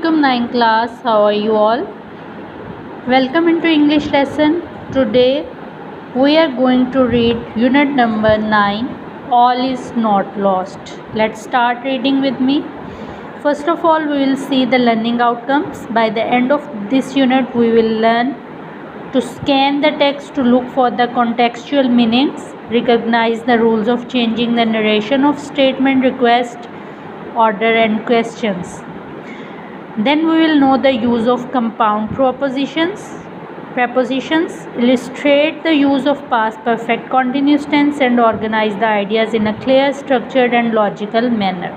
Assalamualaikum 9 class. How are you all? Welcome into English lesson. Today we are going to read unit number 9. All is not lost. Let's start reading with me. First of all, we will see the learning outcomes. By the end of this unit, we will learn to scan the text to look for the contextual meanings, recognize the rules of changing the narration of statement, request, order and questions. Then we will know the use of compound prepositions, illustrate the use of past perfect continuous tense and organize the ideas in a clear, structured and logical manner.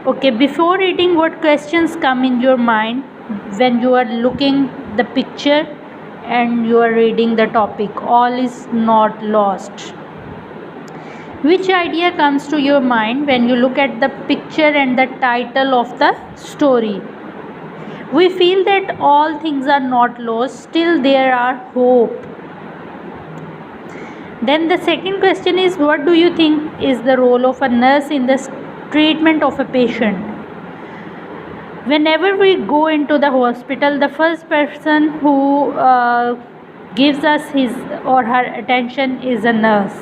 Okay, before reading, what questions come in your mind when you are looking the picture and you are reading the topic, all is not lost? Which idea comes to your mind when you look at the picture and the title of the story? We feel that all things are not lost, still there are hope. Then the second question is, what do you think is the role of a nurse in the treatment of a patient? Whenever we go into the hospital, the first person who gives us his or her attention is a nurse.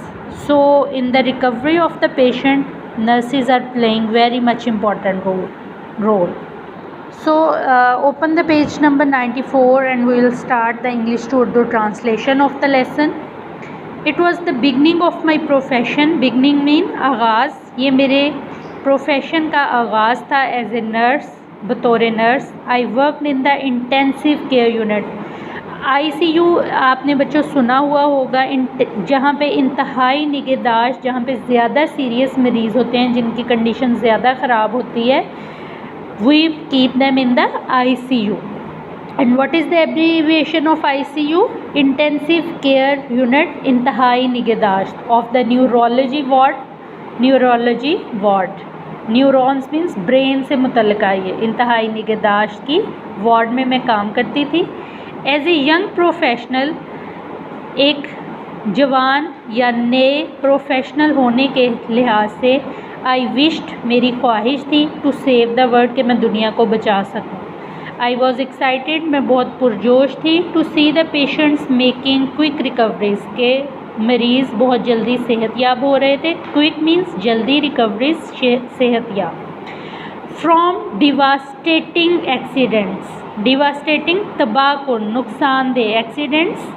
So in the recovery of the patient, nurses are playing very much important role. So open the page number 94 and we will start the English to Urdu translation of the lesson. It was the beginning of my profession. Beginning mean आगाज़. ये मेरे profession का आगाज़ था as a nurse, बतौर nurse. I worked in the intensive care unit. ICU आपने बच्चों सुना हुआ होगा, जहाँ पे इंतहाई निगहदाश्त, जहाँ पे ज़्यादा सीरियस मरीज़ होते हैं जिनकी कंडीशन ज़्यादा ख़राब होती है, we keep them in the ICU. And what is the abbreviation of ICU? Intensive Care Unit, इंतहाई निगहदाश्त of the neurology ward. Neurons means brain से मुतल्लिक़ ये इंतहाई निगहदाश्त की वार्ड में मैं काम करती थी. एज ए यंग प्रोफेशनल, एक जवान या नए प्रोफेशनल होने के लिहाज से, आई विश्ड, मेरी ख्वाहिश थी, टू सेव द वर्ल्ड, कि मैं दुनिया को बचा सकूं. आई वॉज एक्साइटेड, मैं बहुत पुरजोश थी, to see the patients making quick recoveries, के मरीज़ बहुत जल्दी सेहतयाब हो रहे थे. क्विक मीन्स जल्दी, रिकवरीज सेहतयाब. फ्रॉम डिवास्टेटिंग एक्सीडेंट्स, डिवास्टेटिंग तबाह को, नुकसानदेह, एक्सीडेंट्स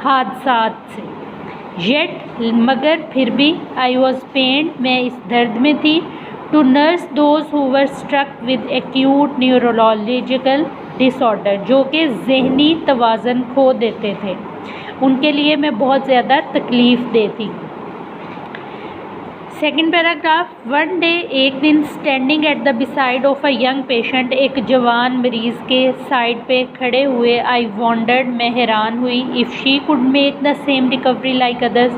हादसात से. येट मगर, फिर भी, आई वॉज पेन्ड, मैं इस दर्द में थी, to nurse those who were struck with acute neurological disorder, जो कि जहनी तवाज़न खो देते थे, उनके लिए मैं बहुत ज़्यादा तकलीफ़ दे थी. Second paragraph. वन डे, एक दिन, standing at the beside of a young patient, एक जवान मरीज़ के साइड पे खड़े हुए, आई वॉन्डर्ड, मैं हैरान हुई, if she could make the same recovery like others,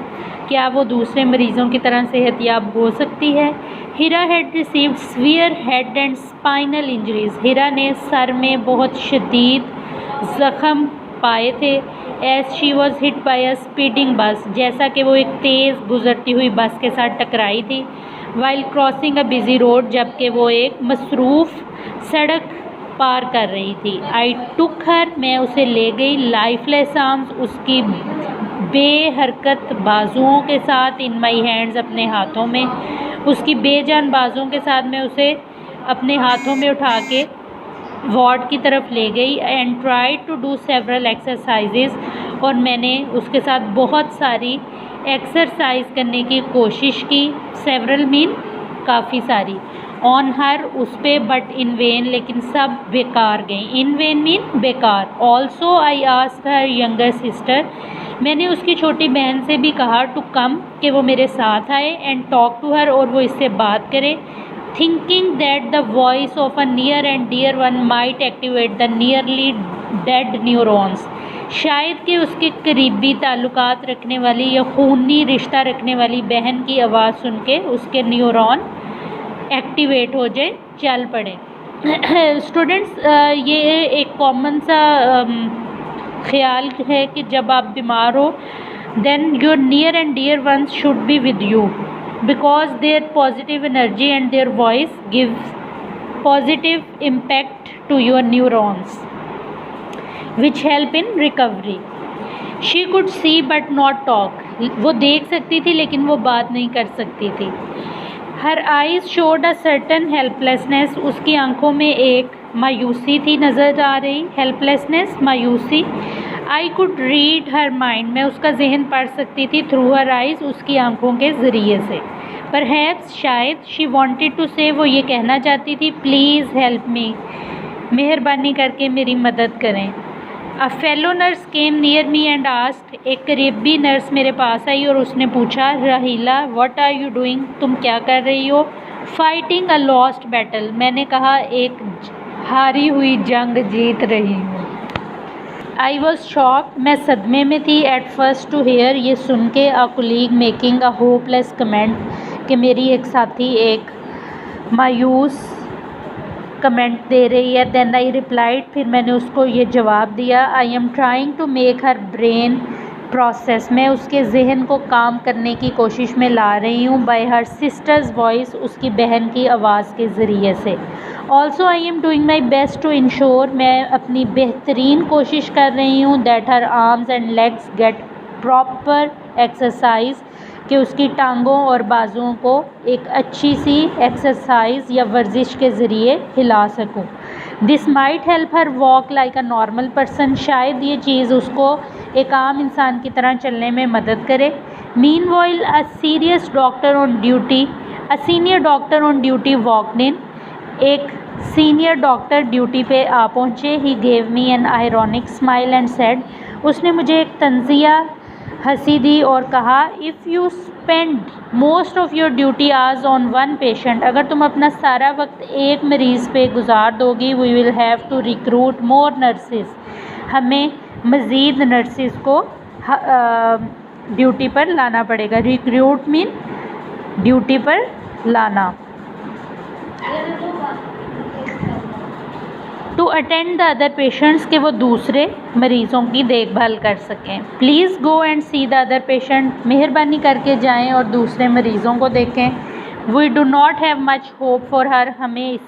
क्या वो दूसरे मरीज़ों की तरह सेहतयाब हो सकती है. Hira had received severe head and spinal injuries, Hira ने सर में बहुत शदीद ज़ख़म पाए थे. As she was hit by a speeding bus, जैसा कि वो एक तेज़ गुजरती हुई बस के साथ टकराई थी. While crossing a busy road, जबकि वो एक मसरूफ़ सड़क पार कर रही थी. आई टुक हर, मैं उसे ले गई. लाइफलेस आर्म्स, उसकी बेहरकत बाजुओं के साथ. इन माई हैंड्स, अपने हाथों में, उसकी बेजान बाजुओं के साथ मैं उसे अपने हाथों में उठा के वार्ड की तरफ ले गई. And try to do several exercises, और मैंने उसके साथ बहुत सारी एक्सरसाइज करने की कोशिश की. सेवरल मीन काफ़ी सारी. ऑन हर, उस पे, बट इन वेन, लेकिन सब बेकार गई. इन वेन मीन बेकार. Also I asked her younger sister, मैंने उसकी छोटी बहन से भी कहा, टू कम, कि वो मेरे साथ आए. एंड टॉक टू हर, और वो इससे बात करे. Thinking that the voice of a near and dear one might activate the nearly dead neurons, शायद कि उसके करीबी ताल्लुकात रखने वाली या खूनी रिश्ता रखने वाली बहन की आवाज़ सुन के उसके न्यूरॉन एक्टिवेट हो जाए, चल पड़े. स्टूडेंट्स, ये एक कॉमन सा ख्याल है कि जब आप बीमार हो, then your near and dear ones should be with you, because their positive energy and their voice gives positive impact to your neurons, which help in recovery. She could see but not talk. वो देख सकती थी लेकिन वो बात नहीं कर सकती थी. Her eyes showed a certain helplessness. उसकी आंखों में एक मायूसी थी नज़र आ रही. Helplessness, मायूसी. I could read her mind. मैं उसका जहन पढ़ सकती थी through her eyes, उसकी आंखों के ज़रिए से. Perhaps, शायद, she wanted to say, वो ये कहना चाहती थी, please help me, मेहरबानी करके मेरी मदद करें. A fellow nurse came near me and asked. एक करीबी नर्स मेरे पास आई और उसने पूछा, राहिला, what are you doing? तुम क्या कर रही हो? Fighting a lost battle. मैंने कहा, एक हारी हुई जंग जीत रही हूँ. I was shocked. मैं सदमे में थी at first to hear, ये सुन के, a colleague making a hopeless comment, कि मेरी एक साथी एक मायूस कमेंट दे रही है. देन आई रिप्लाइड, फिर मैंने उसको ये जवाब दिया, I am trying to make her brain process. मैं उसके जहन को काम करने की कोशिश में ला रही हूँ. बाय हर सिस्टर्स वॉइस, उसकी बहन की आवाज़ के ज़रिए से. Also I am doing my best to ensure, मैं अपनी बेहतरीन कोशिश कर रही हूँ, that her arms and legs get proper exercise, कि उसकी टांगों और बाजुओं को एक अच्छी सी एक्सरसाइज या वर्जिश के ज़रिए हिला सकूं. This might help her walk like a normal person. शायद ये चीज़ उसको एक आम इंसान की तरह चलने में मदद करे. Meanwhile a senior doctor on duty walked in. एक सीनियर डॉक्टर ड्यूटी पे आ पहुँचे. He gave me an ironic smile and said, उसने मुझे एक तंजिया हंसी दी और कहा, if you spend most of your duty hours on one patient, अगर तुम अपना सारा वक्त एक मरीज़ पे गुजार दोगी, we will have to recruit more nurses. हमें मज़ीद नर्सेज को ड्यूटी पर लाना पड़ेगा. रिक्रूट मीन ड्यूटी पर लाना. To attend the other patients, के वो दूसरे मरीज़ों की देखभाल कर सकें. Please go and see the other patient, मेहरबानी करके जाएं और दूसरे मरीज़ों को देखें. We do not have much hope for her, हमें इस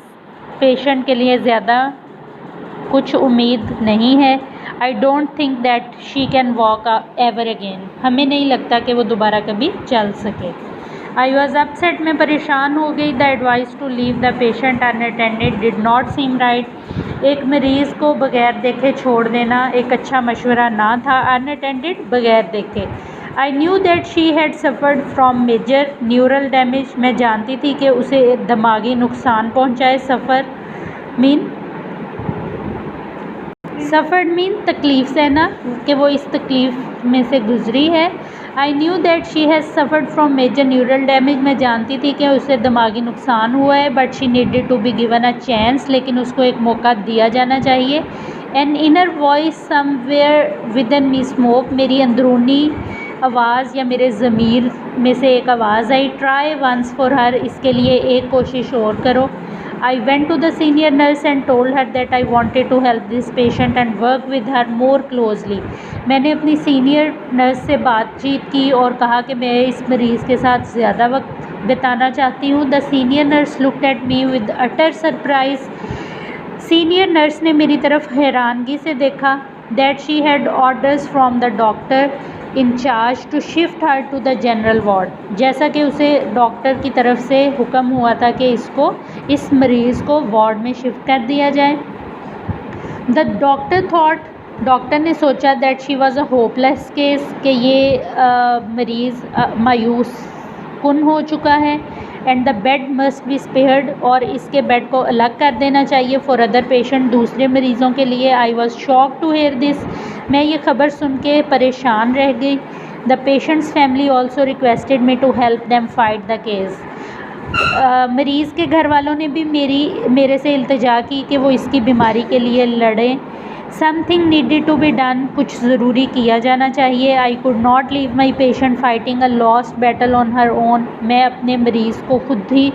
पेशेंट के लिए ज़्यादा कुछ उम्मीद नहीं है. I don't think that she can walk ever again, हमें नहीं लगता कि वो दोबारा कभी चल सके. आई वॉज अपसेट, मैं परेशान हो गई. The advice to leave the patient unattended did not seem right. एक मरीज़ को बग़ैर देखे छोड़ देना एक अच्छा मशवरा ना था. अनअटेंडेड, बग़ैर देखे. I knew that she had suffered from major neural damage, मैं जानती थी कि उसे दिमागी नुकसान पहुँचाए. सफ़र्ड मीन तकलीफ़ सहना, कि वो इस तकलीफ़ में से गुज़री है. I knew that she has suffered from major neural damage, मैं जानती थी कि उसे दिमागी नुकसान हुआ है. But she needed to be given a chance, लेकिन उसको एक मौका दिया जाना चाहिए. An inner voice somewhere within me spoke, मेरी अंदरूनी आवाज़ या मेरे ज़मीर में से एक आवाज़ आई, ट्राई वंस फॉर हर, इसके लिए एक कोशिश और करो. I went to the senior nurse and told her that I wanted to help this patient and work with her more closely. मैंने अपनी सीनियर नर्स से बातचीत की और कहा कि मैं इस मरीज़ के साथ ज़्यादा वक्त बिताना चाहती हूँ. The senior nurse looked at me with utter surprise. Senior nurse ने मेरी तरफ हैरानगी से देखा. That she had orders from the doctor in charge to shift her to the general ward, जैसा कि उसे डॉक्टर की तरफ से हुक्म हुआ था कि इस मरीज़ को वार्ड में शिफ्ट कर दिया जाए. द डॉक्टर ने सोचा that she was a hopeless case, कि ये मरीज़ मायूस कुन हो चुका है. And the bed must be spared, और इसके बेड को अलग कर देना चाहिए फॉर अदर पेशेंट, दूसरे मरीज़ों के लिए. I was shock to hear this, मैं ये खबर सुन के परेशान रह गई. The patient's family also requested me to help them fight the case. मरीज़ के घर वालों ने भी मेरे से इल्तिजा की कि वो इसकी बीमारी के लिए लड़ें. Something needed to be done, कुछ ज़रूरी किया जाना चाहिए. I could not leave my patient fighting a lost battle on her own, मैं अपने मरीज़ को खुद ही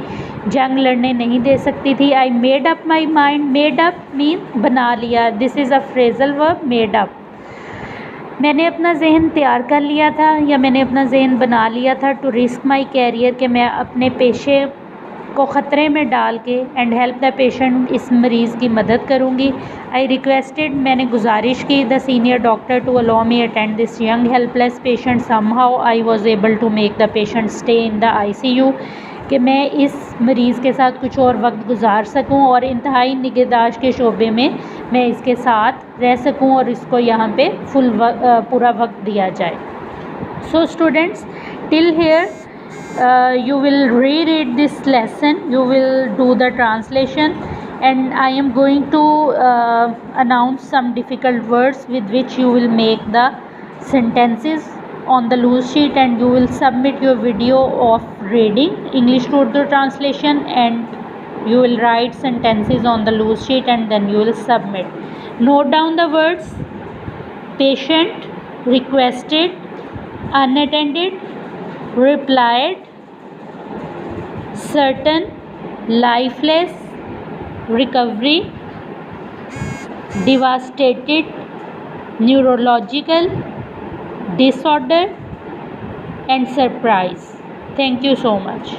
जंग लड़ने नहीं दे सकती थी. I made up my mind, made up mean बना लिया. This is a phrasal verb, made up. मैंने अपना जहन तैयार कर लिया था या मैंने अपना जहन बना लिया था टू रिस्क माई कैरियर, कि मैं अपने पेशे को ख़तरे में डाल के एंड हेल्प द पेशेंट, इस मरीज़ की मदद करूँगी। आई रिक्वेस्टेड, मैंने गुजारिश की the senior doctor to allow me attend this young helpless patient. Somehow I was able to make the patient stay in the ICU, कि मैं इस मरीज़ के साथ कुछ और वक्त गुजार सकूं और इंतहाई निगहदाश्त के शोबे में मैं इसके साथ रह सकूं और इसको यहाँ पे पूरा वक्त दिया जाए। So students, till here you will reread this lesson, you will do the translation, and I am going to announce some difficult words with which you will make the sentences on the loose sheet, and you will submit your video of reading English to Urdu translation, and you will write sentences on the loose sheet and then you will submit. Note down the words: patient, requested, unattended, replied, certain, lifeless, recovery, devastated, neurological, disorder, and surprise. Thank you so much.